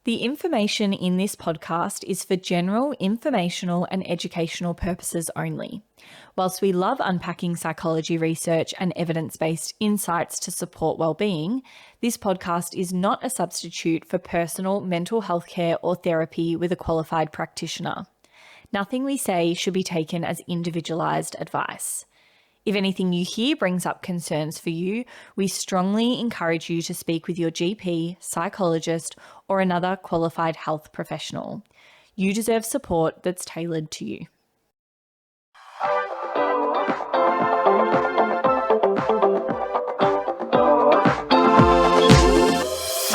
The information in this podcast is for general informational and educational purposes only. Whilst we love unpacking psychology research and evidence-based insights to support well-being, this podcast is not a substitute for personal mental health care or therapy with a qualified practitioner. Nothing we say should be taken as individualized advice. If anything you hear brings up concerns for you, we strongly encourage you to speak with your GP, psychologist, or another qualified health professional. You deserve support that's tailored to you.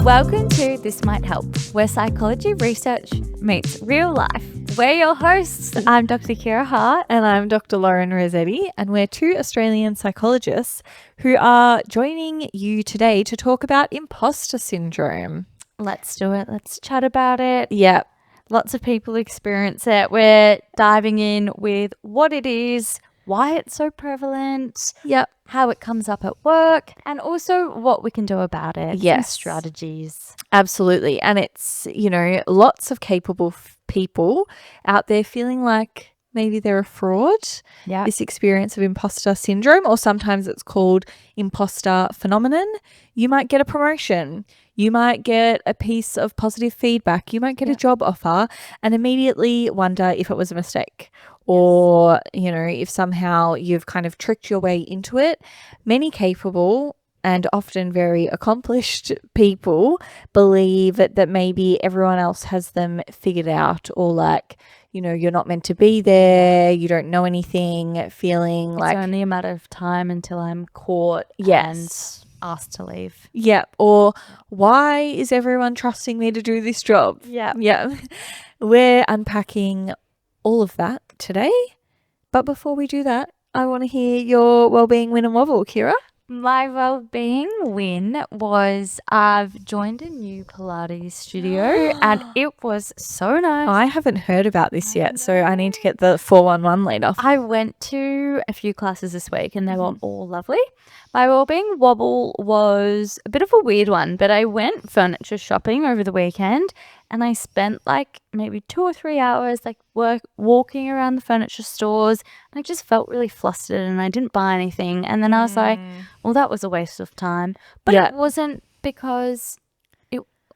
Welcome to This Might Help, where psychology research meets real life. We're your hosts. I'm Dr. Kira Hart. And I'm Dr. Lauren Rossetti, and we're two Australian psychologists who are joining you today to talk about imposter syndrome. Let's do it. Let's chat about it. Yep. Lots of people experience it. We're diving in with what it is, why it's so prevalent, Yep. how it comes up at work, and also what we can do about it. Yes. Some strategies. Absolutely. And it's, lots of capable people out there feeling like maybe they're a fraud. Yeah. This experience of imposter syndrome, or sometimes it's called imposter phenomenon. You might get a promotion. You might get a piece of positive feedback. You might get a job offer and immediately wonder if it was a mistake. Or, if somehow you've kind of tricked your way into it. Many capable and often very accomplished people believe that maybe everyone else has them figured out, or you're not meant to be there, you don't know anything, feeling It's like only a matter of time until I'm caught and asked to leave. Yeah. Or why is everyone trusting me to do this job? Yeah. Yeah. We're unpacking all of that today. But before we do that, I want to hear your wellbeing win and wobble, Kira. My well-being win was I've joined a new Pilates studio and it was so nice. I haven't heard about this yet, so I need to get the 411 later. I went to a few classes this week and they were all lovely. My well-being wobble was a bit of a weird one, but I went furniture shopping over the weekend and I spent maybe 2 or 3 hours walking around the furniture stores, and I just felt really flustered and I didn't buy anything. And then I was like, well, that was a waste of time. But it wasn't, because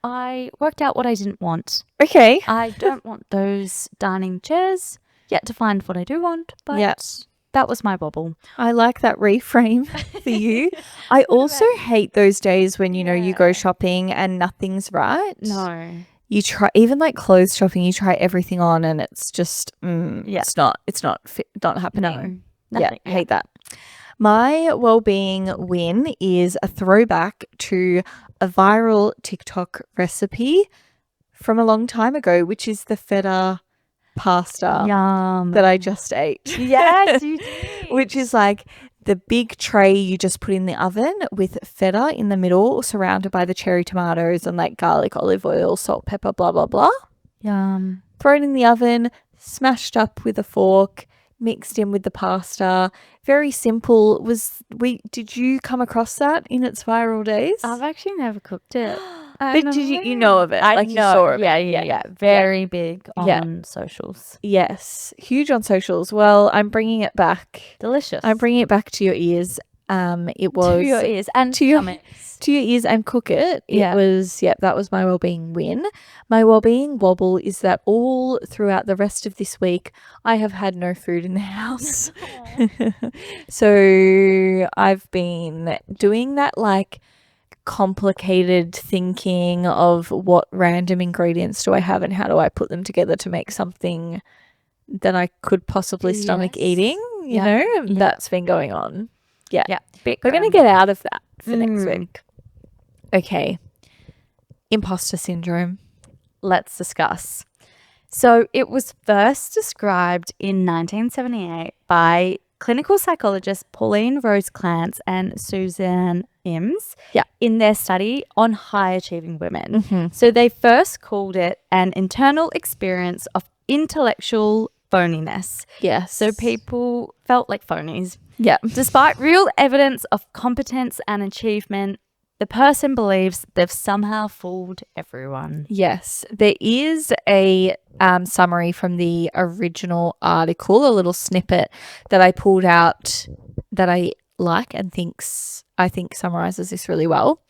I worked out what I didn't want. Okay. I don't want those dining chairs. Yet to find what I do want, but that was my wobble. I like that reframe for you. I also hate those days when, you go shopping and nothing's right. No. You try, even clothes shopping, you try everything on and it's just, it's not happening. No. Nothing. I hate that. My wellbeing win is a throwback to a viral TikTok recipe from a long time ago, which is the feta pasta that I just ate. Yes, you did. Which is the big tray you just put in the oven with feta in the middle, surrounded by the cherry tomatoes and garlic, olive oil, salt, pepper, blah, blah, blah. Yum. Throw it in the oven, smashed up with a fork, mixed in with the pasta. Very simple. Did you come across that in its viral days? I've actually never cooked it. But did you know of it? I know. You saw of it. Yeah. Very big on socials. Yes. Huge on socials. Well, I'm bringing it back. Delicious. I'm bringing it back to your ears. It was to your ears and to your ears and cook it. It was, that was my wellbeing win. My wellbeing wobble is that all throughout the rest of this week, I have had no food in the house. So I've been doing that complicated thinking of what random ingredients do I have and how do I put them together to make something that I could possibly stomach eating, That's been going on. Yeah. We're going to get out of that for next week. Okay. Imposter syndrome. Let's discuss. So it was first described in 1978 by clinical psychologists Pauline Rose Clance and Suzanne Ims in their study on high-achieving women. Mm-hmm. So they first called it an internal experience of intellectual phoniness. Yes. So people felt like phonies. Yeah. Despite real evidence of competence and achievement, the person believes they've somehow fooled everyone. Yes, there is a summary from the original article, a little snippet that I pulled out that I like and I think summarizes this really well.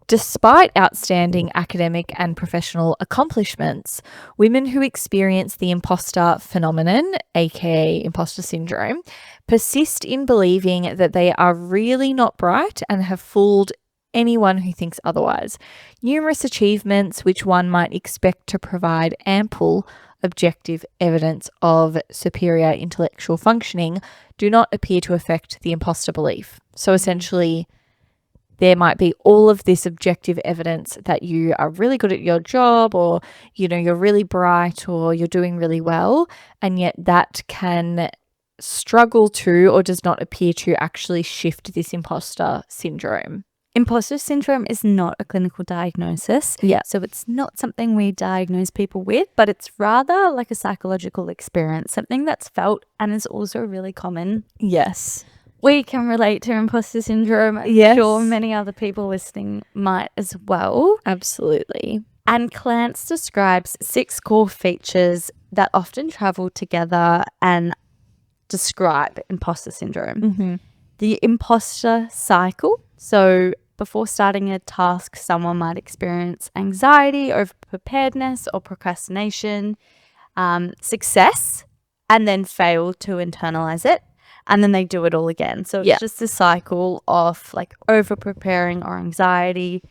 Despite outstanding academic and professional accomplishments, women who experience the imposter phenomenon, aka imposter syndrome, persist in believing that they are really not bright and have fooled anyone who thinks otherwise. Numerous achievements, which one might expect to provide ample objective evidence of superior intellectual functioning, do not appear to affect the imposter belief. So essentially, there might be all of this objective evidence that you are really good at your job, or, you know, you're really bright, or you're doing really well, and yet that can struggle to, or does not appear to actually shift this imposter syndrome. Imposter syndrome is not a clinical diagnosis. Yeah. So it's not something we diagnose people with, but it's rather like a psychological experience, something that's felt and is also really common. Yes. We can relate to imposter syndrome. I'm Yes. sure many other people listening might as well. Absolutely. And Clance describes 6 core features that often travel together and describe imposter syndrome. Mm-hmm. The imposter cycle. So before starting a task, someone might experience anxiety, over-preparedness, or procrastination, success, and then fail to internalize it. And then they do it all again. So it's just a cycle of like over-preparing or anxiety,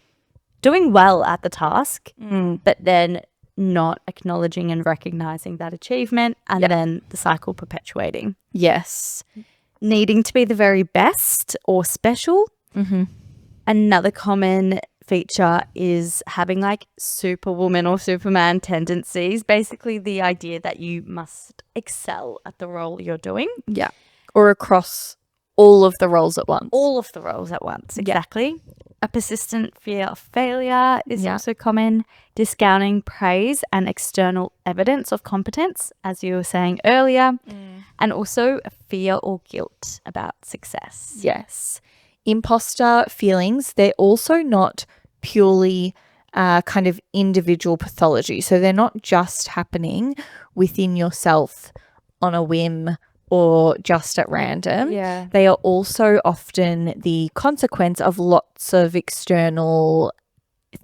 doing well at the task, but then not acknowledging and recognizing that achievement, and then the cycle perpetuating. Yes. Needing to be the very best or special. Mm-hmm. Another common feature is having like superwoman or superman tendencies. Basically the idea that you must excel at the role you're doing. Yeah. Or across all of the roles at once. All of the roles at once, exactly. Yeah. A persistent fear of failure is also common. Discounting praise and external evidence of competence, as you were saying earlier. And also fear or guilt about success. Yes. Imposter feelings, they're also not purely kind of individual pathology. So they're not just happening within yourself on a whim or just at random. Yeah. They are also often the consequence of lots of external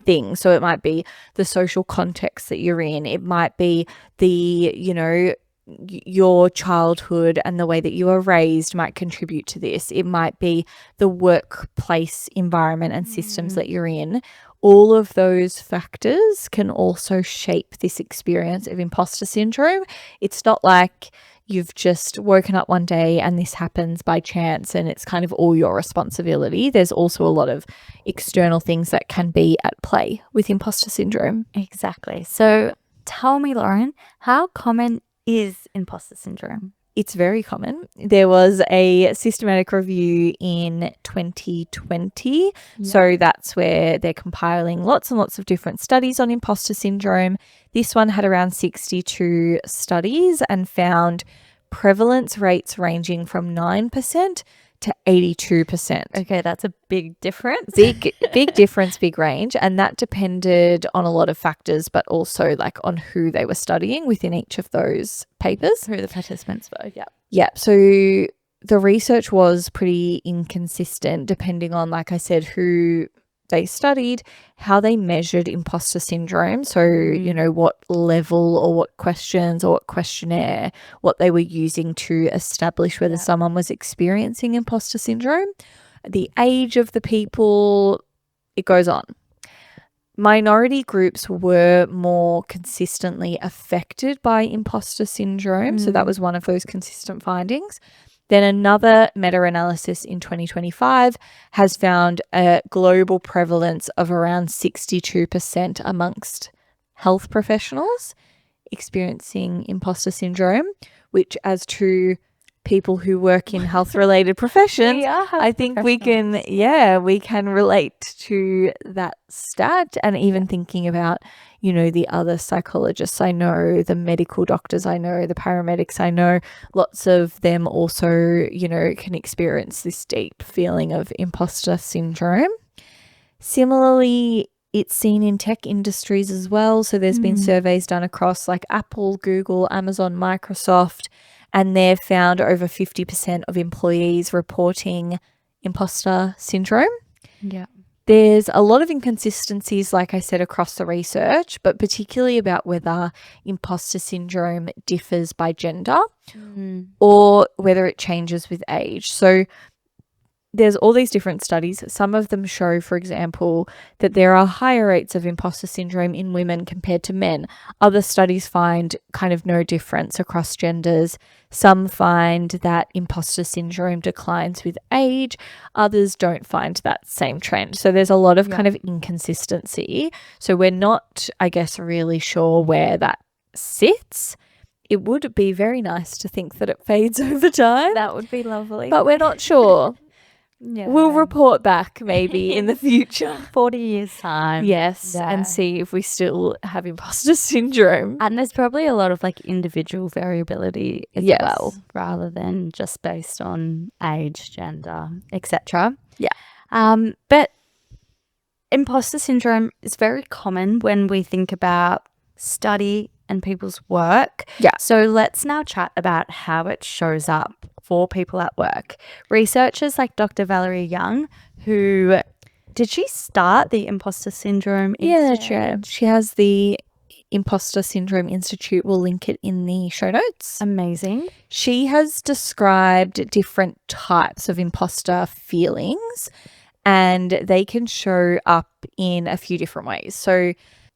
things. So it might be the social context that you're in. It might be the, you know, your childhood and the way that you were raised might contribute to this. It might be the workplace environment and systems that you're in. All of those factors can also shape this experience of imposter syndrome. It's not like you've just woken up one day and this happens by chance and it's kind of all your responsibility. There's also a lot of external things that can be at play with imposter syndrome. Exactly. So tell me, Lauren, how common is imposter syndrome? It's very common. There was a systematic review in 2020. So that's where they're compiling lots and lots of different studies on imposter syndrome. This one had around 62 studies and found prevalence rates ranging from 9% to 82%. Okay, that's a big difference. Big difference, big range. And that depended on a lot of factors, but also like on who they were studying within each of those papers. Who the participants were, Yeah. So the research was pretty inconsistent depending on, like I said, who they studied, how they measured imposter syndrome. So, you know, what level or what questions or what questionnaire, what they were using to establish whether someone was experiencing imposter syndrome, the age of the people, it goes on. Minority groups were more consistently affected by imposter syndrome. So that was one of those consistent findings. Then another meta-analysis in 2025 has found a global prevalence of around 62% amongst health professionals experiencing imposter syndrome, which as to people who work in health-related professions, I think we can relate to that stat. And even thinking about, you know, the other psychologists I know, the medical doctors I know, the paramedics I know, lots of them also, you know, can experience this deep feeling of imposter syndrome. Similarly, it's seen in tech industries as well. So there's been surveys done across like Apple, Google, Amazon, Microsoft, and they've found over 50% of employees reporting imposter syndrome. Yeah. There's a lot of inconsistencies, like I said, across the research, but particularly about whether imposter syndrome differs by gender or whether it changes with age. So there's all these different studies. Some of them show, for example, that there are higher rates of imposter syndrome in women compared to men. Other studies find kind of no difference across genders. Some find that imposter syndrome declines with age. Others don't find that same trend. So there's a lot of kind of inconsistency. So we're not, I guess, really sure where that sits. It would be very nice to think that it fades over time. That would be lovely. But we're not sure. Yeah. We'll report back maybe in the future. 40 years time. Yes, and see if we still have imposter syndrome. And there's probably a lot of like individual variability as well, rather than just based on age, gender, etc. Yeah. But imposter syndrome is very common when we think about study and people's work. Yeah. So let's now chat about how it shows up for people at work. Researchers like Dr. Valerie Young, did she start the Imposter Syndrome Institute? Yeah, she has the Imposter Syndrome Institute. We'll link it in the show notes. Amazing. She has described different types of imposter feelings, and they can show up in a few different ways. So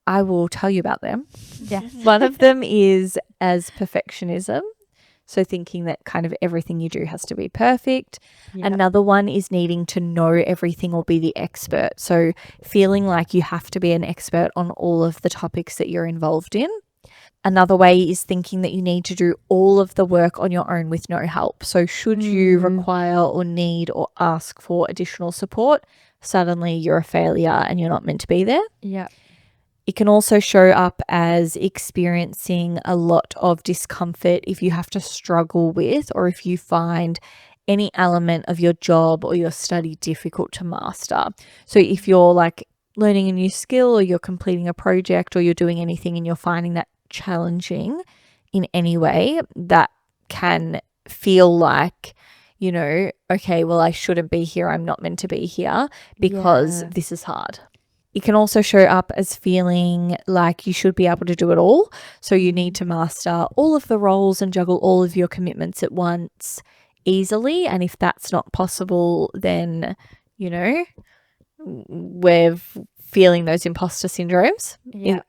I will tell you about them. Yeah. One of them is as perfectionism. So thinking that kind of everything you do has to be perfect. Yep. Another one is needing to know everything or be the expert. So feeling like you have to be an expert on all of the topics that you're involved in. Another way is thinking that you need to do all of the work on your own with no help. So should you require or need or ask for additional support, suddenly you're a failure and you're not meant to be there. Yeah. It can also show up as experiencing a lot of discomfort if you have to struggle with or if you find any element of your job or your study difficult to master. So if you're like learning a new skill or you're completing a project or you're doing anything and you're finding that challenging in any way, that can feel like, you know, okay, well, I shouldn't be here. I'm not meant to be here because this is hard. It can also show up as feeling like you should be able to do it all. So you need to master all of the roles and juggle all of your commitments at once easily. And if that's not possible, then, you know, we're feeling those imposter syndromes,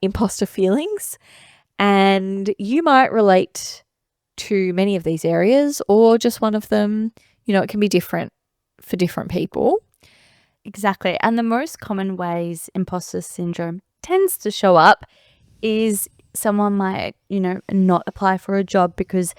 imposter feelings. And you might relate to many of these areas or just one of them. You know, it can be different for different people. Exactly. And the most common ways imposter syndrome tends to show up is someone might, you know, not apply for a job because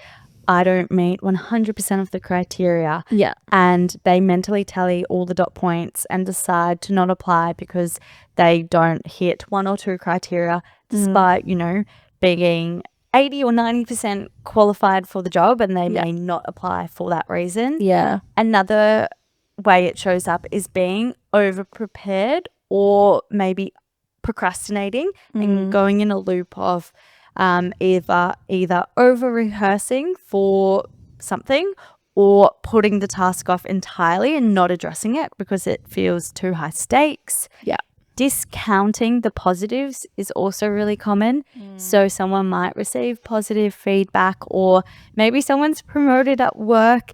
I don't meet 100% of the criteria. Yeah. And they mentally tally all the dot points and decide to not apply because they don't hit one or two criteria despite, you know, being 80 or 90% qualified for the job, and they may not apply for that reason. Yeah. Another way it shows up is being over prepared or maybe procrastinating and going in a loop of either over rehearsing for something or putting the task off entirely and not addressing it because it feels too high stakes. Yeah. Discounting the positives is also really common. So someone might receive positive feedback, or maybe someone's promoted at work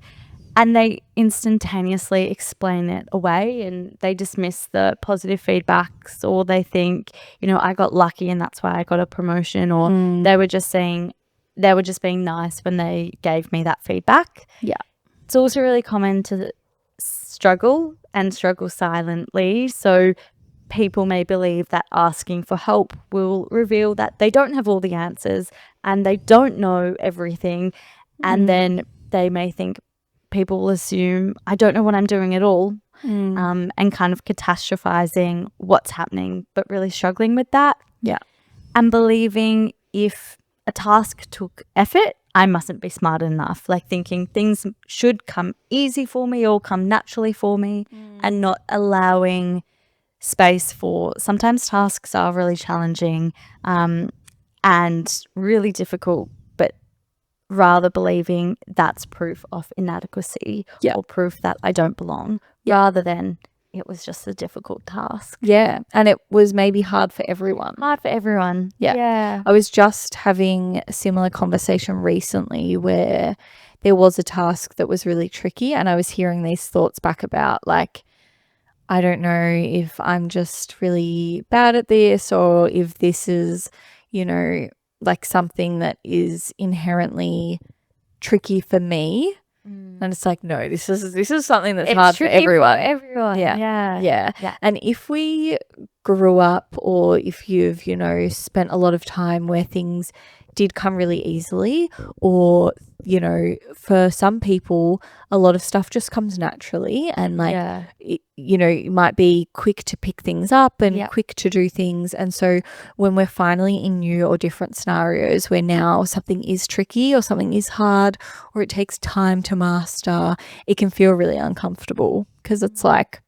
and they instantaneously explain it away and they dismiss the positive feedbacks, or they think, you know, I got lucky and that's why I got a promotion, or they were just being nice when they gave me that feedback. Yeah. It's also really common to struggle silently. So people may believe that asking for help will reveal that they don't have all the answers and they don't know everything. And then they may think, people will assume I don't know what I'm doing at all, and kind of catastrophizing what's happening, but really struggling with that. Yeah. And believing if a task took effort, I mustn't be smart enough. Like thinking things should come easy for me or come naturally for me, and not allowing space for sometimes tasks are really challenging and really difficult, but rather believing that's proof of inadequacy or proof that I don't belong rather than it was just a difficult task. Yeah. And it was maybe hard for everyone. Yeah. I was just having a similar conversation recently where there was a task that was really tricky, and I was hearing these thoughts back about, like, I don't know if I'm just really bad at this, or if this is, you know, like something that is inherently tricky for me. And it's like, no, this is something that's hard for everyone. Yeah. And if we grew up, or if you've, you know, spent a lot of time where things did come really easily, or, you know, for some people a lot of stuff just comes naturally, and like it, you know, you might be quick to pick things up and quick to do things. And so when we're finally in new or different scenarios where now something is tricky or something is hard or it takes time to master, it can feel really uncomfortable, because it's like,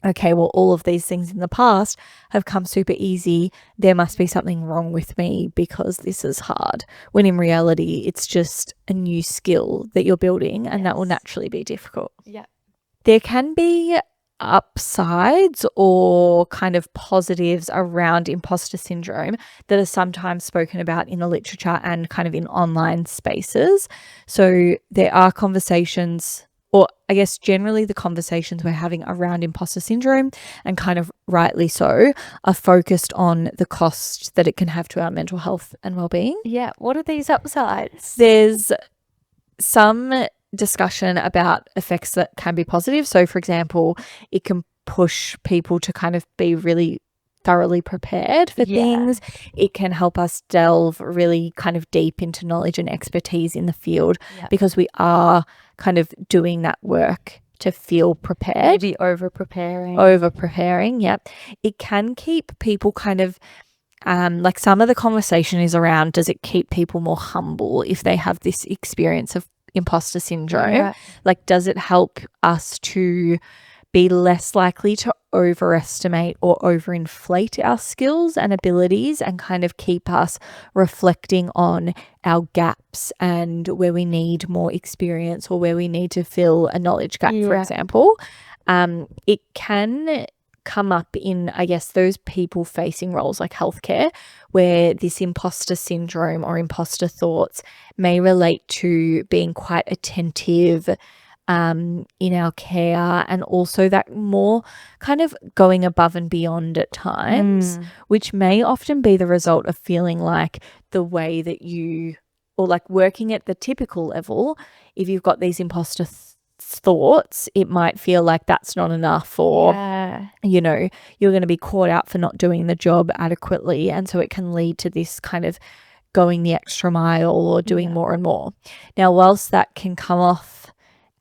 okay, well, all of these things in the past have come super easy. There must be something wrong with me because this is hard. When in reality, it's just a new skill that you're building, and that will naturally be difficult. Yeah. There can be upsides or kind of positives around imposter syndrome that are sometimes spoken about in the literature and kind of in online spaces. So there are conversations, or I guess generally the conversations we're having around imposter syndrome, and kind of rightly so, are focused on the cost that it can have to our mental health and well-being. Yeah. What are these upsides? There's some discussion about effects that can be positive. So, for example, it can push people to kind of be really thoroughly prepared for things. It can help us delve really kind of deep into knowledge and expertise in the field, because we are kind of doing that work to feel prepared. Maybe over-preparing. It can keep people kind of like, some of the conversation is around, does it keep people more humble if they have this experience of imposter syndrome? Like, does it help us to be less likely to overestimate or overinflate our skills and abilities, and kind of keep us reflecting on our gaps and where we need more experience, or where we need to fill a knowledge gap, for example? It can come up in, I guess, those people facing roles like healthcare, where this imposter syndrome or imposter thoughts may relate to being quite attentive in our care, and also that more kind of going above and beyond at times, which may often be the result of feeling like the way that you, or like working at the typical level, if you've got these imposter thoughts, it might feel like that's not enough, or you know, you're going to be caught out for not doing the job adequately, and so it can lead to this kind of going the extra mile or doing more and more. Now, whilst that can come off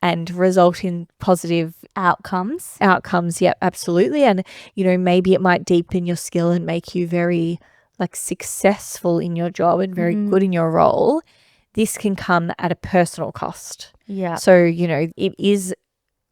and result in positive outcomes, absolutely, and you know, maybe it might deepen your skill and make you very like successful in your job and very good in your role, this can come at a personal cost. So, you know, it is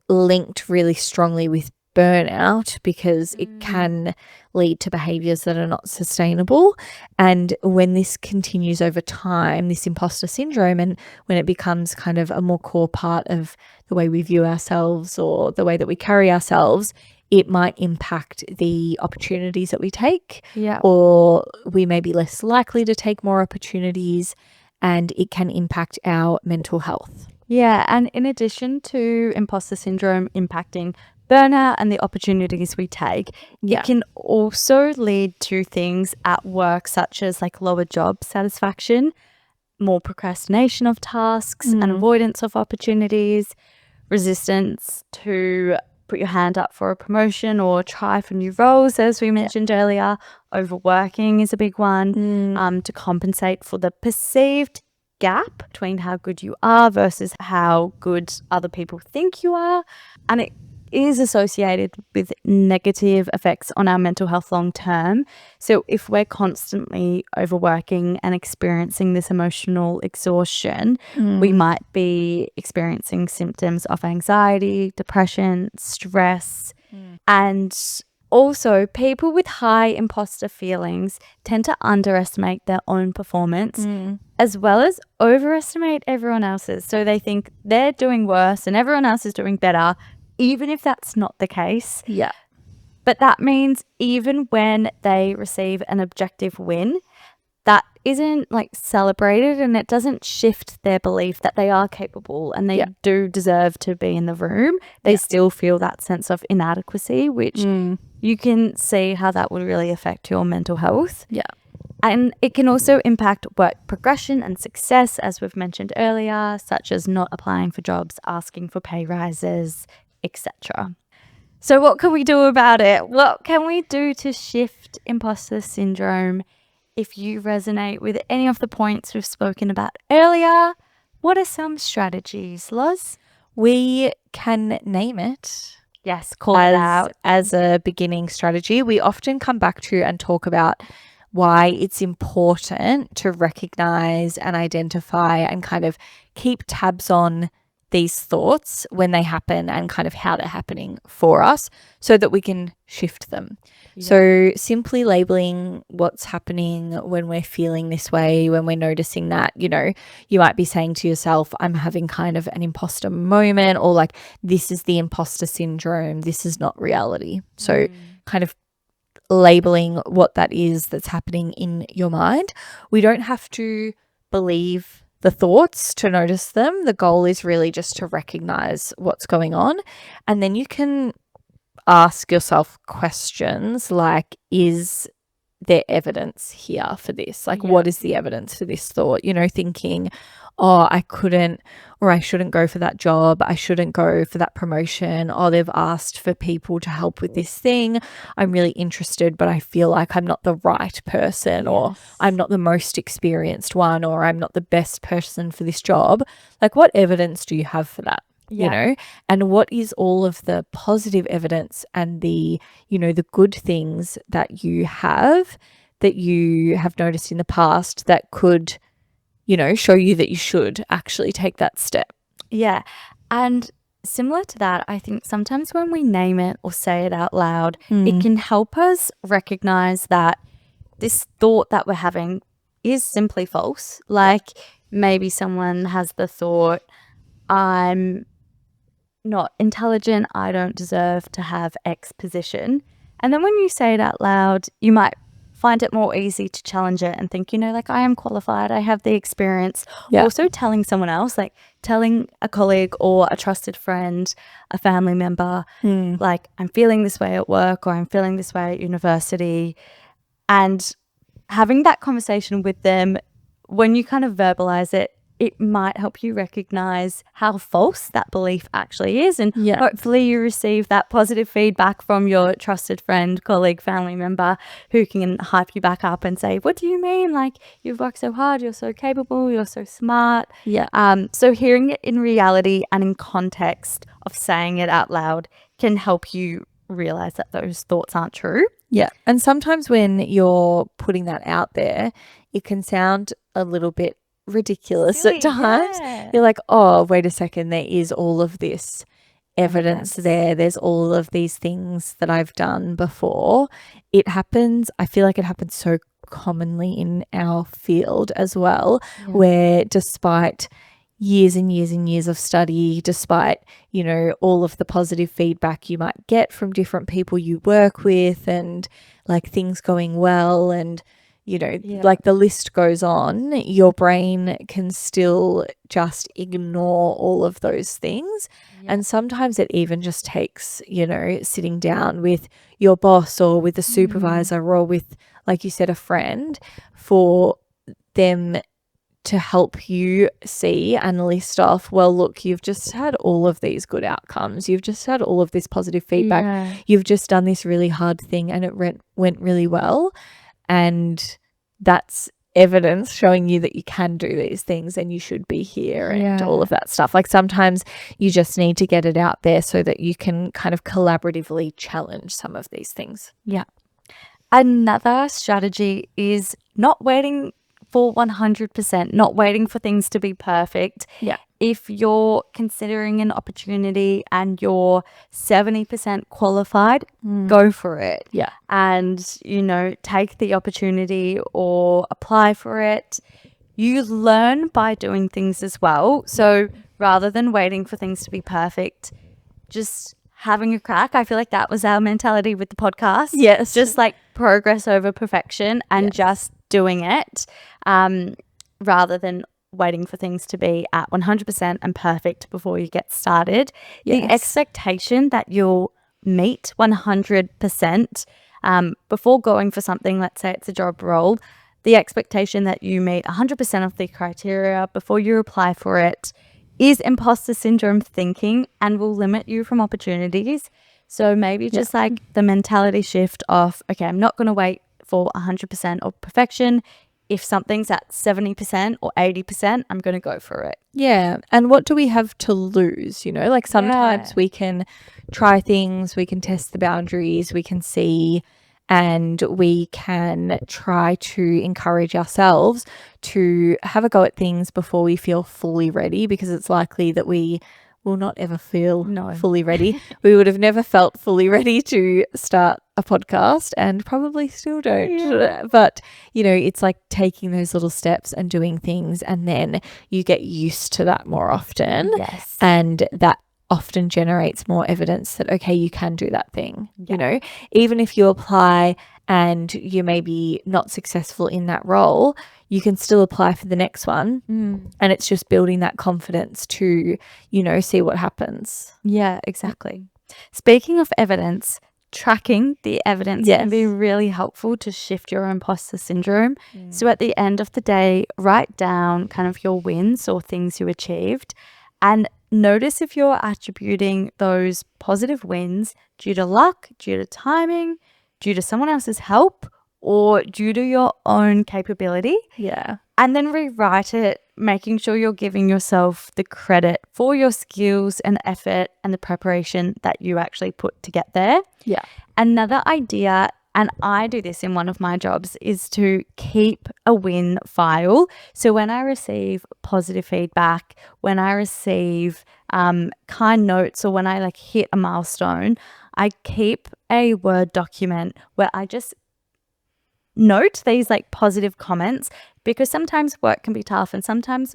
linked really strongly with burnout, because it can lead to behaviors that are not sustainable. And when this continues over time, this imposter syndrome, and when it becomes kind of a more core part of the way we view ourselves or the way that we carry ourselves, it might impact the opportunities that we take, or we may be less likely to take more opportunities, and it can impact our mental health. And in addition to imposter syndrome impacting burnout and the opportunities we take, it can also lead to things at work, such as like lower job satisfaction, more procrastination of tasks and avoidance of opportunities, resistance to put your hand up for a promotion or try for new roles, as we mentioned earlier. Overworking is a big one, to compensate for the perceived gap between how good you are versus how good other people think you are. And it is associated with negative effects on our mental health long term. So if we're constantly overworking and experiencing this emotional exhaustion, we might be experiencing symptoms of anxiety, depression, stress, and Also, people with high imposter feelings tend to underestimate their own performance as well as overestimate everyone else's. So they think they're doing worse and everyone else is doing better, even if that's not the case. Yeah. But that means even when they receive an objective win, that isn't like celebrated, and it doesn't shift their belief that they are capable and they do deserve to be in the room. They still feel that sense of inadequacy, which you can see how that would really affect your mental health. Yeah. And it can also impact work progression and success, as we've mentioned earlier, such as not applying for jobs, asking for pay rises, etc. So what can we do about it? What can we do to shift imposter syndrome? If you resonate with any of the points we've spoken about earlier, what are some strategies, Loz? We can name it. Yes, call it out. As a beginning strategy. We often come back to and talk about why it's important to recognize and identify and kind of keep tabs on these thoughts when they happen and kind of how they're happening for us so that we can shift them. Yeah. So simply labeling what's happening when we're feeling this way, when we're noticing that, you know, you might be saying to yourself, I'm having kind of an imposter moment, or like, this is the imposter syndrome. This is not reality. So kind of labeling what that is that's happening in your mind. We don't have to believe the thoughts to notice them. The goal is really just to recognize what's going on. And then you can ask yourself questions like, is there evidence here for this? Like, what is the evidence for this thought? You know, thinking, oh, I couldn't, or I shouldn't go for that job. I shouldn't go for that promotion. Oh, they've asked for people to help with this thing. I'm really interested, but I feel like I'm not the right person, or I'm not the most experienced one, or I'm not the best person for this job. Like, what evidence do you have for that? You know, and what is all of the positive evidence and the, you know, the good things that you have noticed in the past that could, you know, show you that you should actually take that step. Yeah. And similar to that, I think sometimes when we name it or say it out loud, it can help us recognize that this thought that we're having is simply false. Like, maybe someone has the thought, I'm not intelligent, I don't deserve to have X position. And then when you say it out loud, you might find it more easy to challenge it and think, you know, like, I am qualified, I have the experience. Also telling someone else, like telling a colleague or a trusted friend, a family member, like, I'm feeling this way at work, or I'm feeling this way at university, and having that conversation with them. When you kind of verbalize it, it might help you recognize how false that belief actually is. And hopefully you receive that positive feedback from your trusted friend, colleague, family member who can hype you back up and say, what do you mean? Like, you've worked so hard, you're so capable, you're so smart. So hearing it in reality and in context of saying it out loud can help you realize that those thoughts aren't true. Yeah. And sometimes when you're putting that out there, it can sound a little bit ridiculous at times. You're like, oh, wait a second, there is all of this evidence there. There's all of these things that I've done before. It happens. I feel like it happens so commonly in our field as well, where despite years and years and years of study, despite, you know, all of the positive feedback you might get from different people you work with, and like things going well, and you know, like the list goes on, your brain can still just ignore all of those things. And sometimes it even just takes, you know, sitting down with your boss or with a supervisor or with, like you said, a friend, for them to help you see and list off, well, look, you've just had all of these good outcomes. You've just had all of this positive feedback. You've just done this really hard thing and it went really well. And that's evidence showing you that you can do these things and you should be here and all of that stuff. Like, sometimes you just need to get it out there so that you can kind of collaboratively challenge some of these things. Yeah. Another strategy is not waiting for 100%, not waiting for things to be perfect. if you're considering an opportunity and you're 70% qualified, go for it. Yeah. And, take the opportunity or apply for it. You learn by doing things as well. So rather than waiting for things to be perfect, just having a crack. I feel like that was our mentality with the podcast. Yes. Just like progress over perfection and just doing it, rather than waiting for things to be at 100% and perfect before you get started. Yes. The expectation that you'll meet 100% before going for something, let's say it's a job role, the expectation that you meet 100% of the criteria before you apply for it is imposter syndrome thinking and will limit you from opportunities. So maybe just like the mentality shift of, okay, I'm not going to wait for 100% of perfection. If something's at 70% or 80%, I'm going to go for it. Yeah. And what do we have to lose? Like sometimes we can try things, we can test the boundaries, we can see, and we can try to encourage ourselves to have a go at things before we feel fully ready, because it's likely that we will not ever feel fully ready. We would have never felt fully ready to start a podcast and probably still don't. Yeah. But, it's like taking those little steps and doing things, and then you get used to that more often. Yes. And that often generates more evidence that, okay, you can do that thing. Even if you apply and you may be not successful in that role, you can still apply for the next one. And it's just building that confidence to, see what happens. Yeah, exactly. Speaking of evidence, tracking the evidence can be really helpful to shift your imposter syndrome. So at the end of the day, write down kind of your wins or things you achieved, and notice if you're attributing those positive wins due to luck, due to timing, due to someone else's help, or due to your own capability. Yeah. And then rewrite it, making sure you're giving yourself the credit for your skills and effort and the preparation that you actually put to get there. Yeah. Another idea, and I do this in one of my jobs, is to keep a win file. So when I receive positive feedback, when I receive kind notes, or when I hit a milestone, I keep a Word document where I just note these positive comments, because sometimes work can be tough and sometimes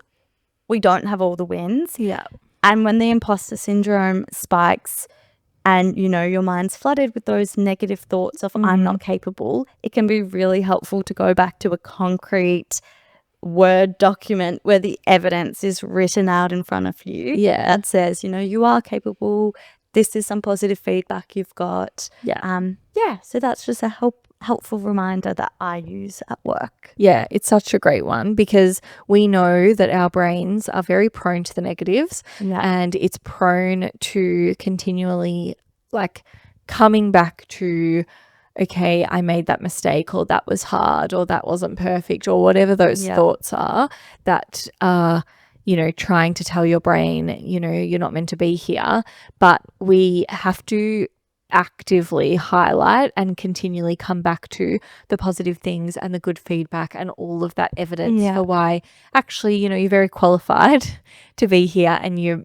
we don't have all the wins. Yeah. And when the imposter syndrome spikes and, your mind's flooded with those negative thoughts of I'm not capable, it can be really helpful to go back to a concrete Word document where the evidence is written out in front of you. Yeah. That says, you are capable. This is some positive feedback you've got. Yeah. So that's just a helpful reminder that I use at work. Yeah, it's such a great one, because we know that our brains are very prone to the negatives, and it's prone to continually coming back to, okay, I made that mistake, or that was hard, or that wasn't perfect, or whatever those thoughts are that are, trying to tell your brain, you're not meant to be here. But we have to actively highlight and continually come back to the positive things and the good feedback and all of that evidence for why actually, you're very qualified to be here, and you're,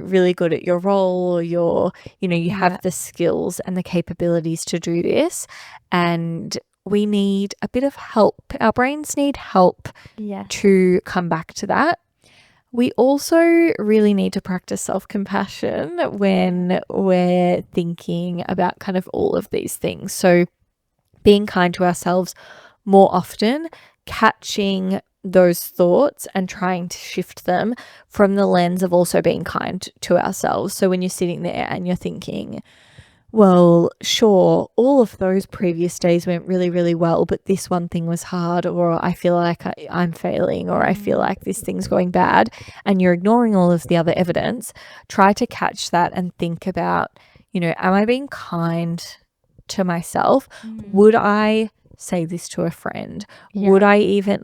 really good at your role, or you have the skills and the capabilities to do this. And we need a bit of help. Our brains need help to come back to that. We also really need to practice self-compassion when we're thinking about kind of all of these things. So being kind to ourselves more often, catching those thoughts and trying to shift them from the lens of also being kind to ourselves. So when you're sitting there and you're thinking, well, sure, all of those previous days went really, really well, but this one thing was hard, or I feel like I'm failing, or I feel like this thing's going bad, and you're ignoring all of the other evidence, try to catch that and think about, am I being kind to myself? Would I say this to a friend? Would I even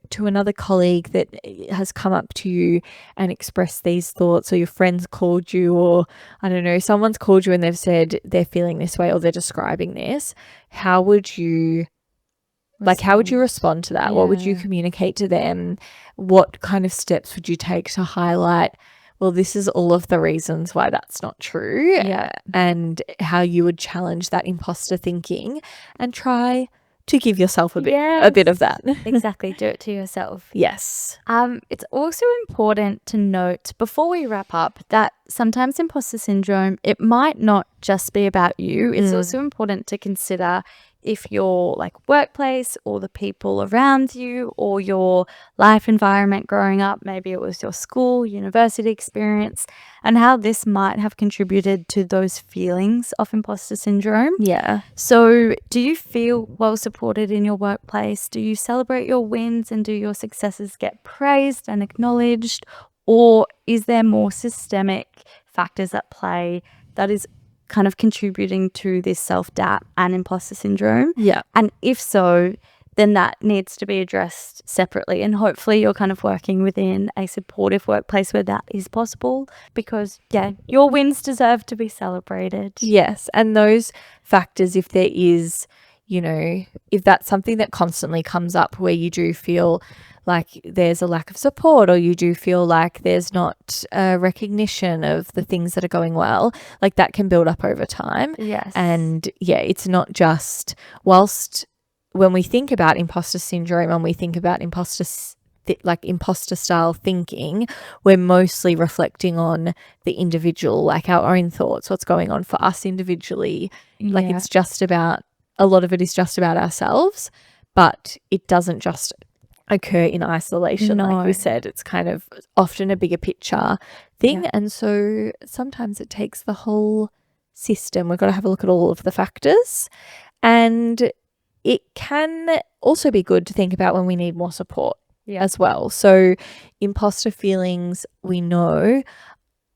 to another colleague that has come up to you and expressed these thoughts, or your friends called you, or I don't know, someone's called you and they've said they're feeling this way or they're describing this? How would you Like, how would you respond to that? What would you communicate to them? What kind of steps would you take to highlight, well, this is all of the reasons why that's not true, and how you would challenge that imposter thinking and try to give yourself a bit of that. Exactly. Do it to yourself. Yes. It's also important to note before we wrap up that sometimes imposter syndrome, it might not just be about you. It's also important to consider if your like workplace or the people around you or your life environment growing up, maybe it was your school, university experience, and how this might have contributed to those feelings of imposter syndrome. Yeah. So do you feel well supported in your workplace? Do you celebrate your wins and do your successes get praised and acknowledged? Or is there more systemic factors at play that is kind of contributing to this self-doubt and imposter syndrome? Yeah. And if so, then that needs to be addressed separately. And hopefully you're kind of working within a supportive workplace where that is possible, because your wins deserve to be celebrated. Yes. And those factors, if there is, if that's something that constantly comes up where you do feel like there's a lack of support, or you do feel like there's not a recognition of the things that are going well, like that can build up over time. Yes. And it's not just, whilst when we think about imposter syndrome and we think about imposter style thinking, we're mostly reflecting on the individual, like our own thoughts, what's going on for us individually. Like it's just about, a lot of it is just about ourselves, but it doesn't just occur in isolation. Like we said, it's kind of often a bigger picture thing. And so sometimes it takes the whole system. We've got to have a look at all of the factors. And it can also be good to think about when we need more support as well. So imposter feelings, we know,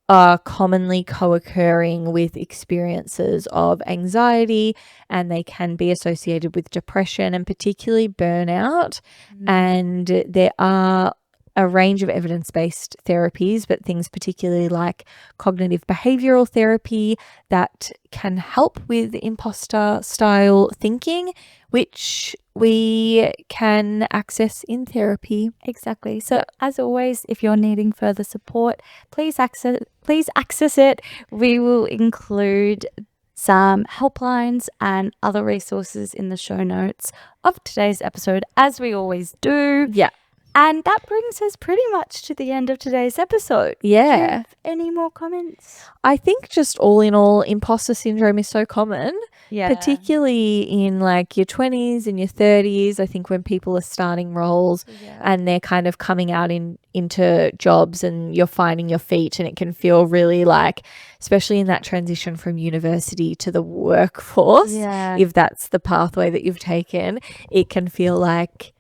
are commonly co-occurring with experiences of anxiety, and they can be associated with depression and particularly burnout. And there are a range of evidence-based therapies, but things particularly like cognitive behavioral therapy that can help with imposter style thinking, which we can access in therapy. Exactly. So as always, if you're needing further support, please access it. We will include some helplines and other resources in the show notes of today's episode, as we always do. Yeah. And that brings us pretty much to the end of today's episode. Yeah. Do you have any more comments? I think just all in all, imposter syndrome is so common, particularly in like your 20s and your 30s. I think when people are starting roles and they're kind of coming out into jobs and you're finding your feet, and it can feel really like, especially in that transition from university to the workforce, if that's the pathway that you've taken, it can feel like,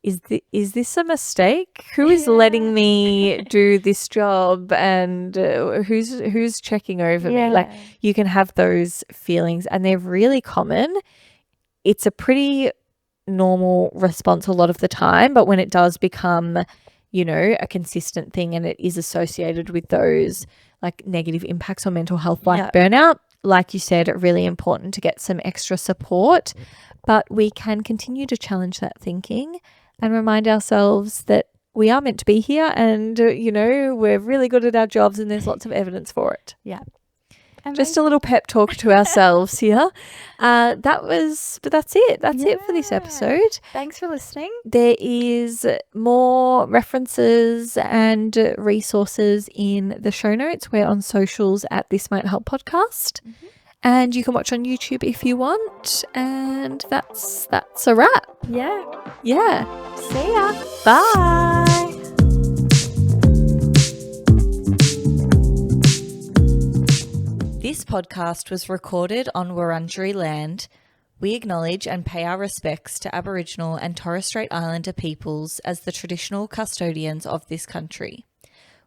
is this a mistake? Who is letting me do this job, and who's checking over me? Like, you can have those feelings, and they're really common. It's a pretty normal response a lot of the time, but when it does become, a consistent thing and it is associated with those like negative impacts on mental health, like burnout, like you said, really important to get some extra support. But we can continue to challenge that thinking and remind ourselves that we are meant to be here, and, we're really good at our jobs, and there's lots of evidence for it. Yeah. Just a little pep talk to ourselves here. But that's it. That's it for this episode. Thanks for listening. There is more references and resources in the show notes. We're on socials at This Might Help Podcast. And you can watch on YouTube if you want. And that's a wrap. Yeah. See ya. Bye. This podcast was recorded on Wurundjeri land. We acknowledge and pay our respects to Aboriginal and Torres Strait Islander peoples as the traditional custodians of this country.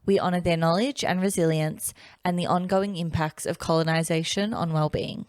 We honour their knowledge and resilience and the ongoing impacts of colonisation on well-being.